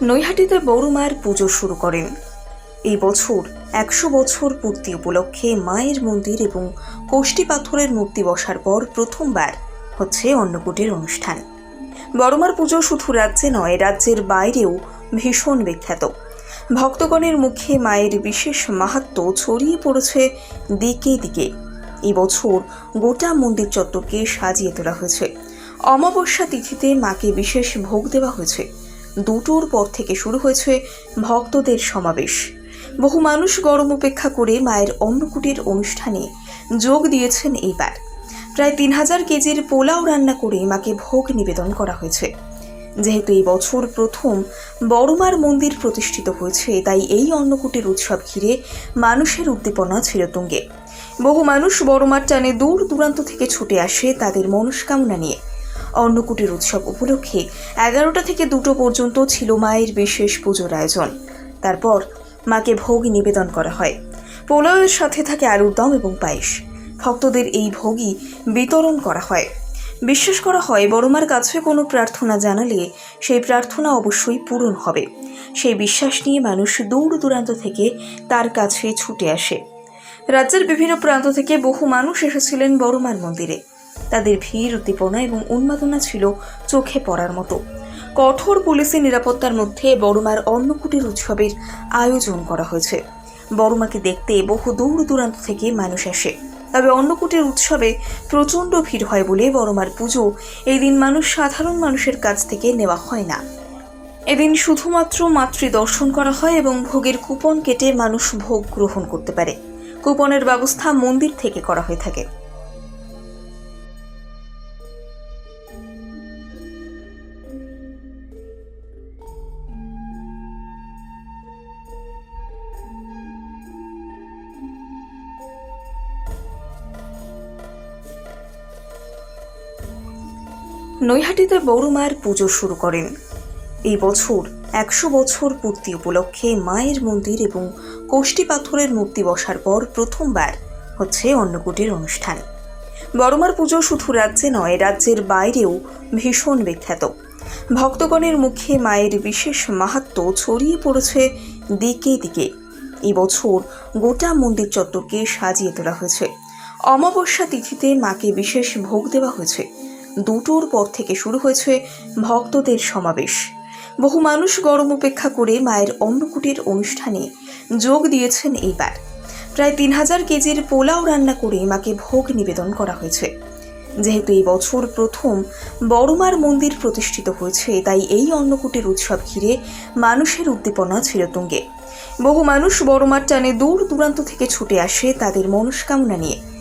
নৈহাটিতে বড় মায়ের পুজো শুরু করেন। এই বছর ১০০ বছর পূর্তি উপলক্ষে মায়ের মন্দির এবং কোষ্ঠী পাথরের মূর্তি বসার পর প্রথমবার হচ্ছে অন্নকূটের অনুষ্ঠান। বড়মার পুজো শুধু রাজ্যে নয়, রাজ্যের বাইরেও ভীষণ বিখ্যাত। ভক্তগণের মুখে মায়ের বিশেষ মাহাত্ম্য ছড়িয়ে পড়েছে দিকে দিকে। এই বছর গোটা মন্দির চত্বরকে সাজিয়ে তোলা হয়েছে। অমাবস্যা তিথিতে মাকে বিশেষ ভোগ দেওয়া হয়েছে। ২টোর পর থেকে শুরু হয়েছে ভক্তদের সমাবেশ। বহু মানুষ গরম উপেক্ষা করে মায়ের অন্নকূটের অনুষ্ঠানে যোগ দিয়েছেন। এইবার প্রায় ৩,০০০ কেজির পোলাও রান্না করে মাকে ভোগ নিবেদন করা হয়েছে। যেহেতু এই বছর প্রথম বড়মার মন্দির প্রতিষ্ঠিত হয়েছে, তাই এই অন্নকূটের উৎসব ঘিরে মানুষের উদ্দীপনা ছিল তুঙ্গে। বহু মানুষ বড়মার টানে দূর দূরান্ত থেকে ছুটে আসে তাদের মনস্কামনা নিয়ে। অন্নকূটের উৎসব উপলক্ষে ১১টা থেকে ২টো পর্যন্ত ছিল মায়ের বিশেষ পুজোর আয়োজন। তারপর মাকে ভোগ নিবেদন করা হয়। পোলাওয়ের সাথে থাকে আলুর দম এবং পায়েস। ভক্তদের এই ভোগই বিতরণ করা হয়। বিশ্বাস করা হয়, বড়মার কাছে কোনো প্রার্থনা জানালে সেই প্রার্থনা অবশ্যই পূরণ হবে। সেই বিশ্বাস নিয়ে মানুষ দূর দূরান্ত থেকে তার কাছে ছুটে আসে। রাজ্যের বিভিন্ন প্রান্ত থেকে বহু মানুষ এসেছিলেন বড়মার মন্দিরে। তাদের ভিড়, উদ্দীপনা এবং উন্মাদনা ছিল চোখে পড়ার মতো। কঠোর পুলিশি নিরাপত্তার মধ্যে বড়মার অন্নকূটের উৎসবের আয়োজন করা হয়েছে। বড়মাকে দেখতে বহু দূর দূরান্ত থেকে মানুষ আসে। তবে অন্নকূটের উৎসবে প্রচণ্ড ভিড় হয় বলে বড়মার পুজো এই দিন সাধারণ মানুষের কাছ থেকে নেওয়া হয় না। এদিন শুধুমাত্র মাতৃ দর্শন করা হয় এবং ভোগের কুপন কেটে মানুষ ভোগ গ্রহণ করতে পারে। কুপনের ব্যবস্থা মন্দির থেকে করা হয়ে থাকে। নৈহাটিতে বড় মায়ের পুজো শুরু করেন। এই বছর ১০০ বছর পূর্তি উপলক্ষে মায়ের মন্দির এবং কোষ্ঠী পাথরের মূর্তি বসার পর প্রথমবার হচ্ছে অন্নকূটের অনুষ্ঠান। বড়মার পুজো শুধু রাজ্যে নয়, রাজ্যের বাইরেও ভীষণ বিখ্যাত। ভক্তগণের মুখে মায়ের বিশেষ মাহাত্ম্য ছড়িয়ে পড়েছে দিকে দিকে। এই বছর গোটা মন্দির চত্বরকে সাজিয়ে তোলা হয়েছে। অমাবস্যা তিথিতে মাকে বিশেষ ভোগ দেওয়া হয়েছে। ২টোর পর থেকে শুরু হয়েছে ভক্তদের সমাবেশ। বহু মানুষ গরম উপেক্ষা করে মায়ের অন্নকূটের অনুষ্ঠানে যোগ দিয়েছেন। এইবার প্রায় ৩,০০০ কেজির পোলাও রান্না করে মাকে ভোগ নিবেদন করা হয়েছে। যেহেতু এই বছর প্রথম বড়মার মন্দির প্রতিষ্ঠিত হয়েছে, তাই এই অন্নকূটের উৎসব ঘিরে মানুষের উদ্দীপনা ছিল তুঙ্গে। বহু মানুষ বড়মার টানে দূর দূরান্ত থেকে ছুটে আসে তাদের মনস্কামনা নিয়ে।